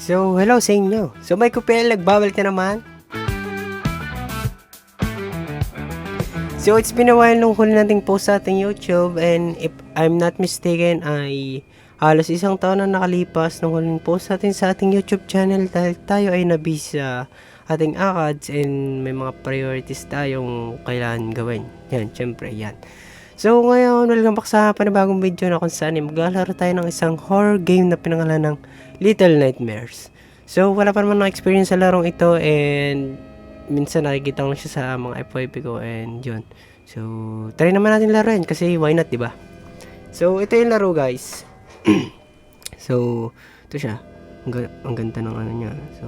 So, hello sa inyo. So, may kupel, nagbabalik na naman. So, it's been a while nung huli nating post sa ating YouTube, and if I'm not mistaken, ay halos isang taon na nakalipas nung huling post natin sa ating YouTube channel dahil tayo ay nabis sa ating ACADS and may mga priorities tayong kailangan gawin. Yan, syempre, yan. So, ngayon, welcome back sa panibagong video na kung saan maglalaro tayo ng isang horror game na pinangalan ng Little Nightmares. So, wala pa naman na-experience sa larong ito, and minsan nakikita ko siya sa mga FYP ko, and yun. So, try naman natin laruin kasi why not, diba? So, ito yung laro, guys. So, ito siya. Ang ganda ng ano niya. So,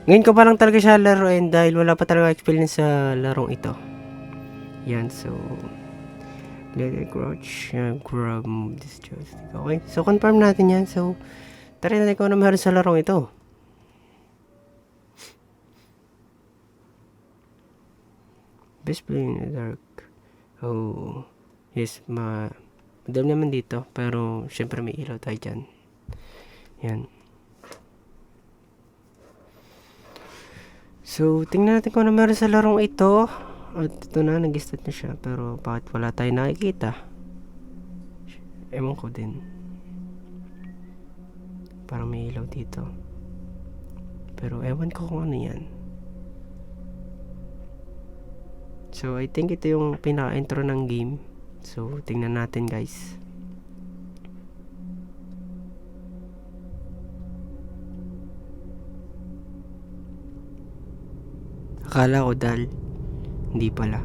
ngayon ko pa lang talaga siya laruin dahil wala pa talaga experience sa larong ito. Yan, so let it crouch, grab, move this joystick. Okay, so confirm natin yan. So, try natin kung ano meron sa larong ito. Best play in the dark. Oh, yes, madam naman dito, pero syempre may ilaw tayo dyan. Yan. So, tingnan natin kung ano meron sa larong ito. At ito na, nag-start na siya, pero bakit wala tayo nakikita? Ewan ko din. Parang may ilaw dito. Pero ewan ko kung ano yan. So, I think ito yung pinaka-intro ng game. So, tingnan natin, guys. Akala ko dal. Hindi pala.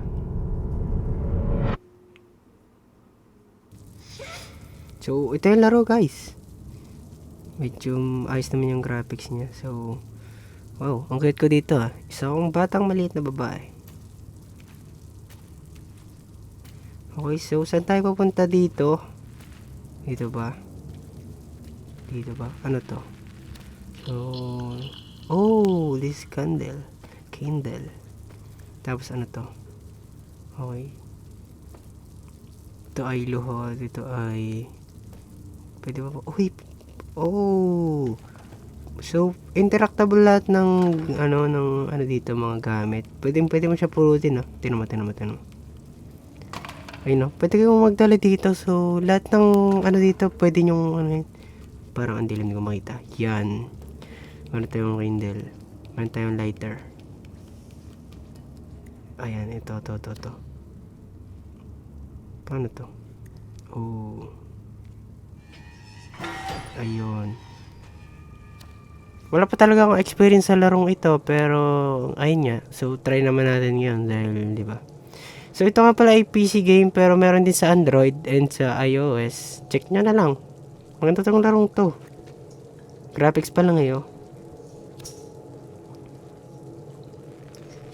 So, ito yung laro, guys. Medyo ayos naman yung graphics niya. So, wow, ang cute ko dito ah. Isa akong batang maliit na babae. Okay, so saan tayo pupunta dito? Dito ba? Dito ba? Ano to? So, oh, this candle. Tapos ano to? Okay. Ito ay luhod. Ito ay pwede ba? Uy! Oh! So, interactable lahat ng ano dito, mga gamit. Pwede mo siya pulutin, no? Tinan mo. Ayun, no? Pwede kayong magdala dito. So, lahat ng ano dito, pwede nyong parang ang dilim, hindi ko makita. Yan. Meron tayong candle. Meron tayong lighter. Ayan, ito. Paano to? Oh. Ayun. Wala pa talaga akong experience sa larong ito, pero ayun nga. So, try naman natin yun dahil, di ba? So, ito nga pala ay PC game, pero meron din sa Android and sa iOS. Check nyo na lang. Maganda tong larong to. Graphics pa lang ngayon.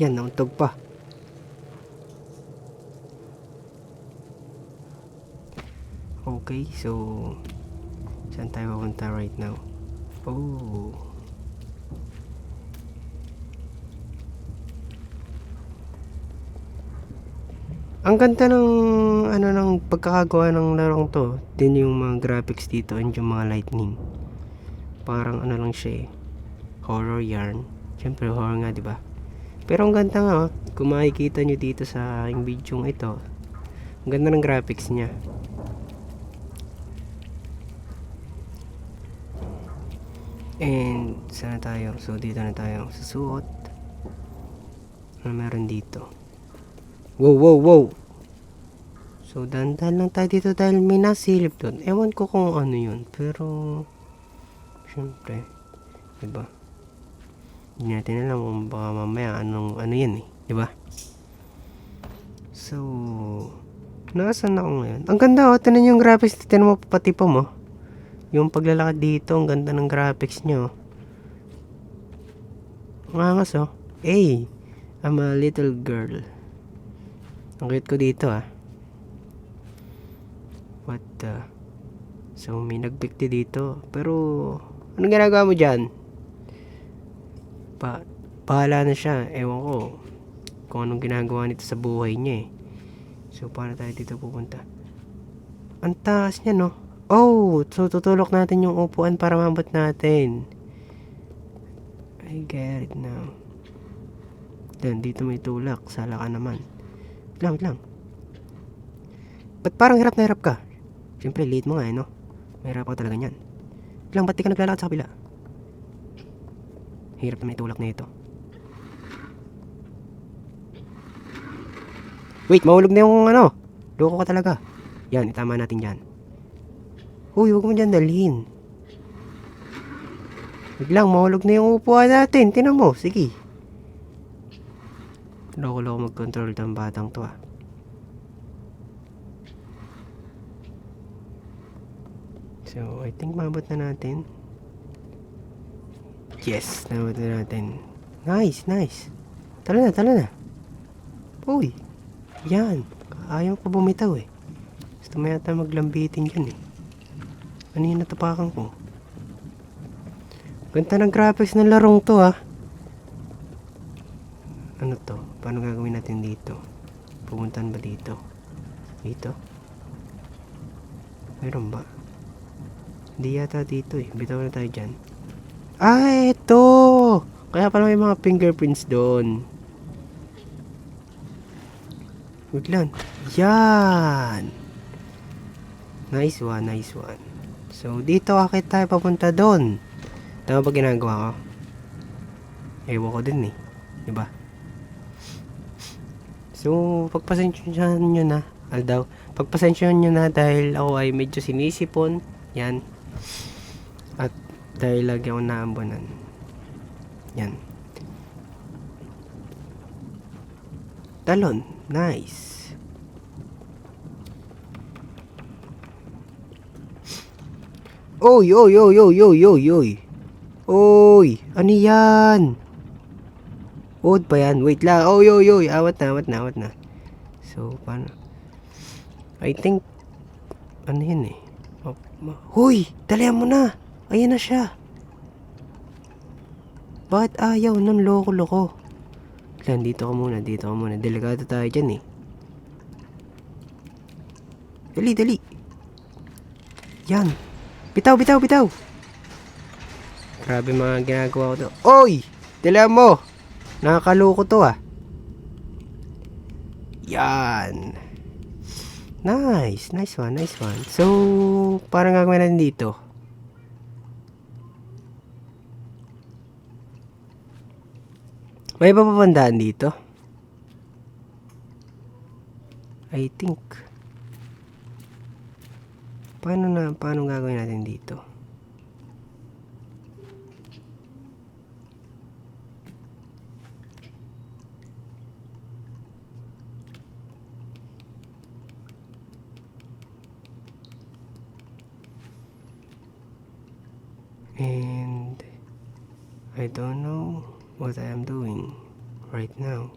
Yan, nauntog pa. Okay, so saan tayo pupunta right now? Oh. Ang ganda ng ng pagkakagawa ng larong to. Din yung mga graphics dito and yung mga lightning. Parang ano lang siya eh. Horror yarn. Siyempre horror nga, 'di ba? Pero ang ganda nga, kung makikita nyo dito sa aking video ito. Ang ganda ng graphics niya. And sana tayo? So dito na tayo susuot. Ano meron dito? Wow. So dandan lang tayo dito dahil may nasilip doon. Ewan ko kung ano yun, pero syempre, diba? Hindi natin alam kung baka mamaya ano yan eh, diba? So, nasaan ako ngayon? Ang ganda oh, tinan yung graphics, tinan mo pati pa mo. Yung paglalakad dito, ang ganda ng graphics nyo. Mangas oh. Hey, I'm a little girl. Ang cute ko dito ah. What the? So, may nagpikti dito. Pero, anong ginagawa mo dyan? Bahala na siya. Ewan ko kung anong ginagawa nito sa buhay niya eh. So, paano tayo dito pupunta? Ang taas niya no? Oh, so tutulok natin yung upuan para mabot natin. I get it now. Then, dito may tulak. Sala ka naman. Wait lang. Ba't parang hirap na hirap ka? Siyempre, late mo nga no? Mahirap ka talaga niyan. Wait lang, ba't di ka naglalakad sa kabila? Hirap na may tulak na ito. Wait, mahulog na yung ano. Loko ka talaga. Yan, itama natin dyan. Uy, huwag mo dyan dalhin. Biglang mahulog na yung upuan natin. Tinan mo, sige. Loko-loko mag-control ng batang to ah. So, I think mabot na natin. Yes, nabot na natin. Nice. Tala na. Uy, yan. Ayaw ko bumitaw eh. Gusto mo yata maglambitin yun eh. Ano yung natapakan ko? Ganda ng graphics ng larong to ah. Ano to? Paano gagawin natin dito? Pumuntahan ba dito? Dito? Meron ba? Hindi yata dito eh. Bitaw na tayo dyan. Ah, eto! Kaya pala may mga fingerprints doon. Wait lang. Yan! Nice one. So, dito akit tayo papunta doon. Tama ba ginagawa ko? Ewan ko din eh. Diba? So, pagpasensyahan nyo na. Pagpasensyahan nyo na dahil ako ay medyo sinisipon. Yan. At dahil lagi ako naambunan. Yan. Talon. Nice. Oy. Oy. Ano yan? Odd pa yan. Wait lang. Oy. Awat na. So, paano? I think, ano yun eh? Huy! Dalihan mo na! Ayan na siya. Bakit ayaw ng loko-loko? Lang, dito ka muna. Delikado tayo dyan eh. Dali. Yan. Bitaw. Grabe mga ginagawa ko to. Oy! Dalihan mo! Nakakaloko to ah. Yan. Nice one. So, parang gagawin natin dito. May iba pa bandaan dito? I think. Paano gagawin natin dito? And I don't know what I am doing right now.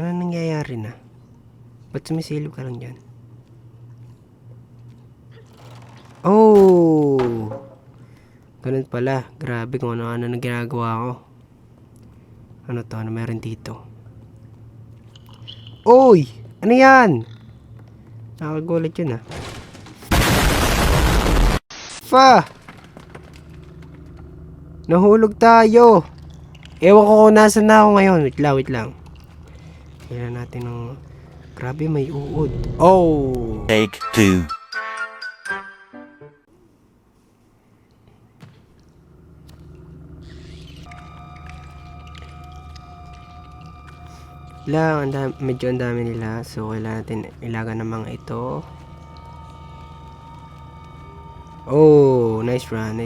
Ano nangyayari na? Ba't sumisilip ka lang dyan? Oh! Ganun pala. Grabe kung ano na ginagawa ko. Ano to? Ano meron dito? Oy! Ano yan? Nakagulat yun ah. Nahulog tayo. Ewan ko kung nasan na ako ngayon. Wait lang. Kailan natin ng... Grabe may uod. Oh! Take 2. Medyo ang dami nila. So kailangan natin ilagan ng mga ito. Oh, nice run.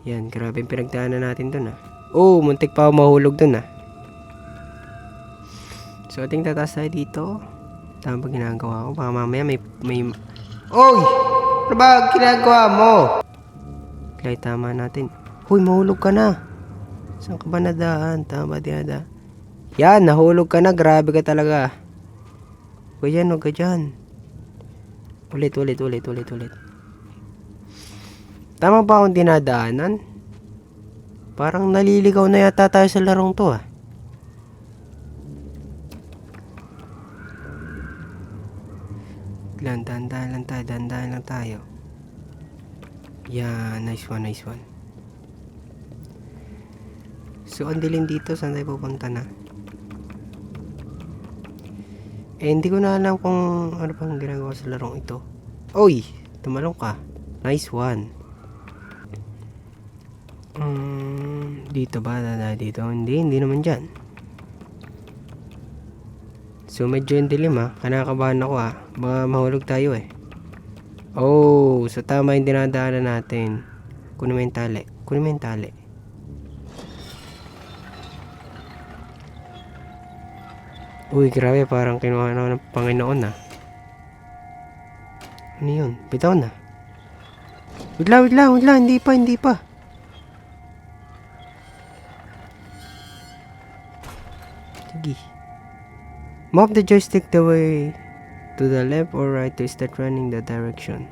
Yan, grabe yung pinagdaanan natin dun ah. Oh, muntik pa ako mahulog dun ah. So, ating tataas tayo dito. Tama ba ginagawa ko? Baka mamaya may... Oy! Ano ba ginagawa mo? Kaya tama natin. Huy, mahulog ka na. Saan ka ba nadaan? Tama ba dinada? Yan, nahulog ka na. Grabe ka talaga. Huwag ka dyan. Ulit. Tama ba akong dinadaanan? Parang naliligaw na yata tayo sa larong to ah. lang, dahan-dahan lang tayo. Yan, nice one, nice one. So, ang dilim dito, saan tayo pupunta na? Hindi ko na alam kung ano pang ginagawa sa larong ito. Oy! Tumalong ka. Nice one. Dito ba? Dito? Hindi naman dyan. So, medyo yung dilim ha. Kanakabahan ako ha. Baka mahulog tayo eh. Oh, so tama yung dinadaanan natin. Kunin mo yung tali. Uy, grabe. Parang kinuha na ako ng Panginoon ha. Ano yun? Bitaw na. Wait lang. Hindi pa. Sige. Move the joystick the way to the left or right to start running the direction.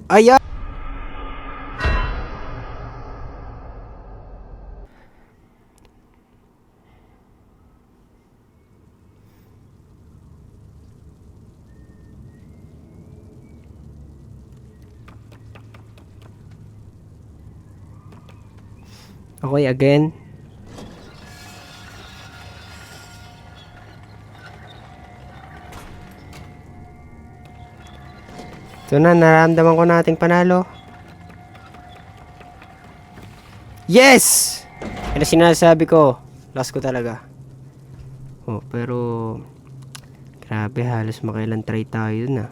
Ayan! Okay, again. So nararamdaman ko nating panalo. Yes! Ano sinasabi ko? Last ko talaga. Oh, pero grabe, halos makailan try tayo dun ah.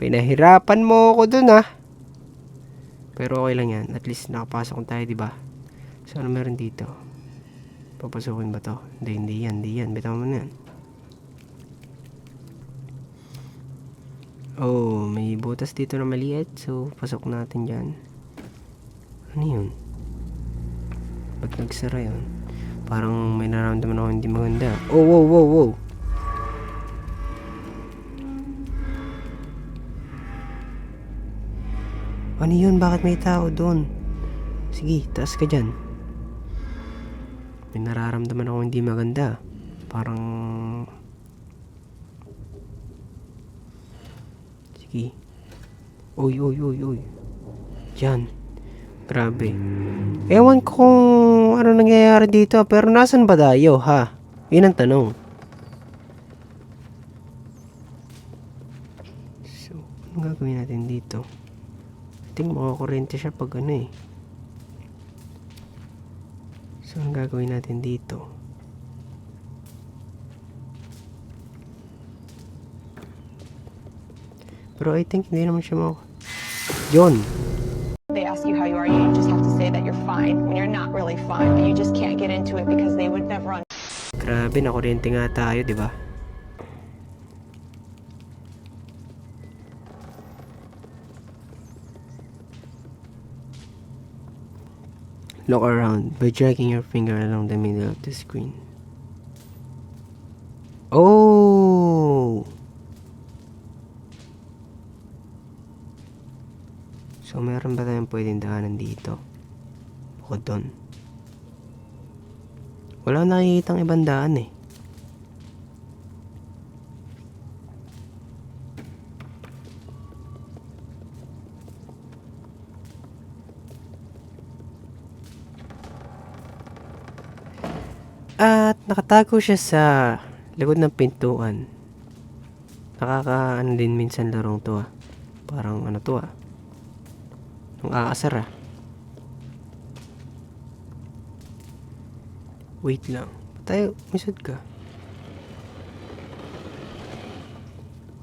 Pinahirapan mo ako dun ah. Pero okay lang yan. At least nakapasok tayo, di ba? So ano meron dito? Papasukin ba to? Hindi yan. Bitaw mo na yan. Oh, may butas dito na maliit. So, pasok natin dyan. Ano yun? Ba't nagsara yun? Parang may nararamdaman ako hindi maganda. Oh, wow. Ano yun? Bakit may tao doon? Sige, taas ka dyan. May nararamdaman ako hindi maganda. Parang... Sige. Uy. Yan. Grabe. Ewan ko kung ano nangyayari dito. Pero nasan ba tayo, ha? Yun ang tanong. So, anong gagawin natin dito? I think makakurente siya pag ano eh. So, anong gagawin natin dito? Pero I think hindi naman siya Yun! They ask you how you are, you just have to say that you're fine when you're not really fine, but you just can't get into it because they would never Grabe, nakurente nga tayo, di ba? Look around by dragging your finger along the middle of the screen. Oh! So, meron ba tayong pwedeng daanan dito? Bukod doon. Wala nakikitang ibang daan eh. At nakatago siya sa likod ng pintuan. Nakakaano din minsan larong to ah. Parang ano to ah. Nung aasar ah. Wait lang. Tayo, misod ka.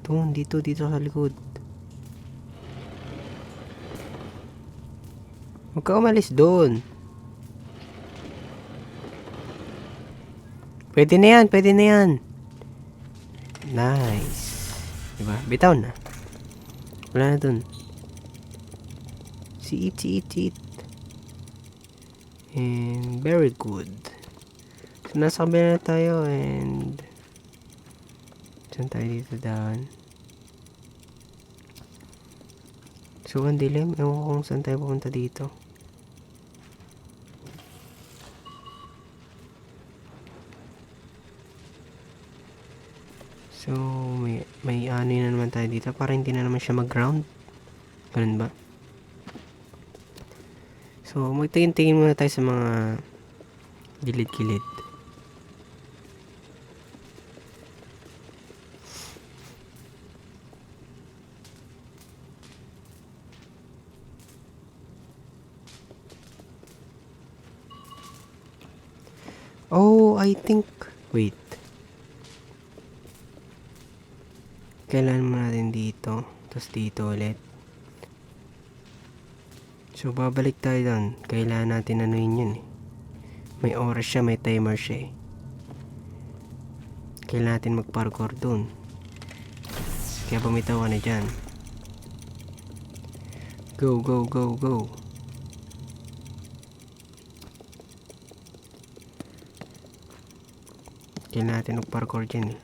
Doon, dito sa likod. Huwag ka umalis doon. Pwede na yan. Nice. Diba? Bitaw na. Wala na dun. See it. And very good. So, nasa kabila na tayo and saan tayo dito daan? So, ang dilim. Ewan ko kung saan tayo pupunta dito. So, may ano na naman tayo dito. Para hindi na naman siya mag-ground. Ganun ba? So, magtingin-tingin muna tayo sa mga gilid-gilid. Oh, I think... Wait. Kailan mo natin dito. Tapos dito ulit. So, babalik tayo doon. Kailangan natin anuin yun eh. May oras siya, may timer siya eh. Kailangan natin mag-parkour doon. Kaya bumitaw ka na dyan. Go, go, go, go. Kailangan natin mag-parkour dyan eh.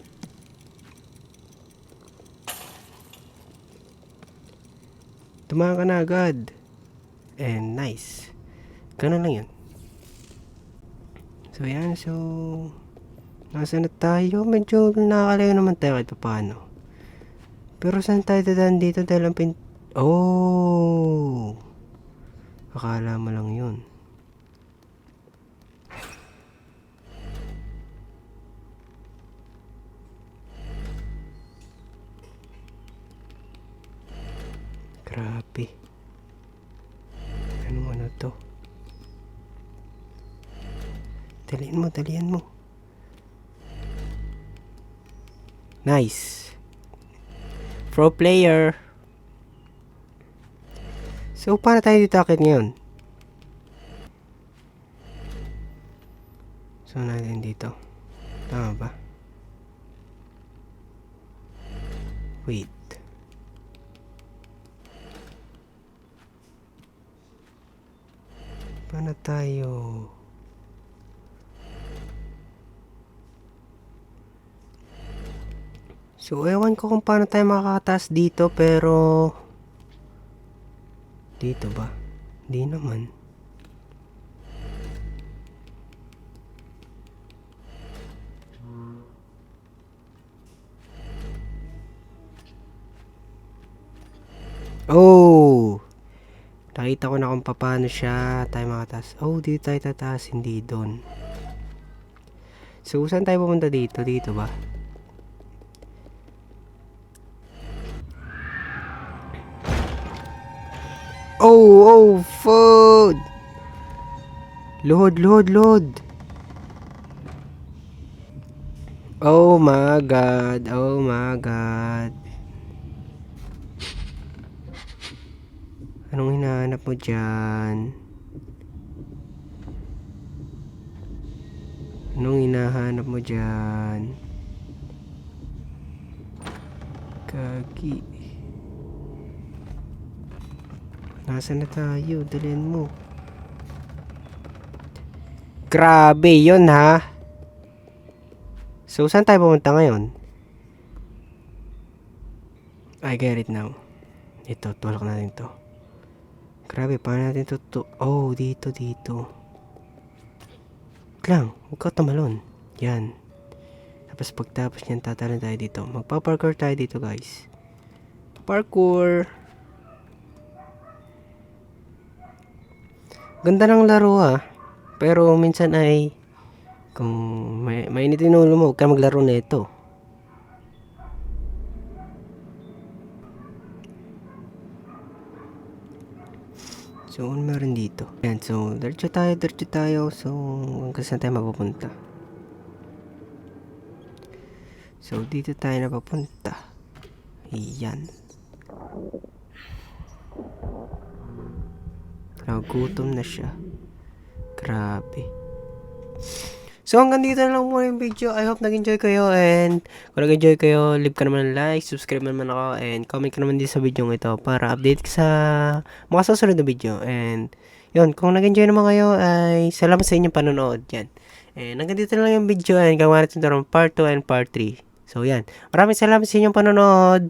Tumahan ka na agad. And nice. Ganun lang yun. So yan, so... Nasa na tayo? Medyo nakakalayo naman tayo kahit paano. Pero saan tayo dadaan dito dahil ang Oh! Akala mo lang yun. Grabe. Ano to? Dalian mo. Nice. Pro player. So, paano tayo dito akit ngayon? So, natin dito. Tama ba? Wait. Paano tayo? So, ewan ko kung paano tayo makakataas dito, pero... Dito ba? Di naman. Oh! Nakita ko na kung paano siya tayo makataas. Oh, dito tayo tataas, hindi doon. So, saan tayo pumunta dito? Dito ba? Oh, food! Load. Oh my god. Anong hinahanap mo dyan? Kagi. Nasaan na tayo? Dalian mo. Grabe yun ha. So, saan tayo pumunta ngayon? I get it now. Ito, tulak natin to. Grabe, paano natin to? Oh, dito. Lang, huwag ka tumalon. Yan. Tapos pagtapos niyan, tatalon tayo dito. Magpa-parkour tayo dito, guys. Parkour. Ganda ng laro ha. Pero minsan ay kung mainit yung ulo mo, huwag ka maglaro na ito. So, ano meron dito? Ayan, so, diretso tayo. So, hanggang saan tayo mapupunta? So, dito tayo napapunta. Ayan. Nagutom na siya. Grabe. So, hanggang dito na lang muna yung video. I hope nag-enjoy kayo. And kung nag-enjoy kayo, leave ka naman ng like, subscribe naman ako, and comment ka naman din sa video ito para update ka sa mga susunod na video. And yun, kung nag-enjoy naman kayo, ay salamat sa inyong panonood. Yan. And hanggang dito na lang yung video. And gawin natin ito ng part 2 and part 3. So, yan. Maraming salamat sa inyong panonood.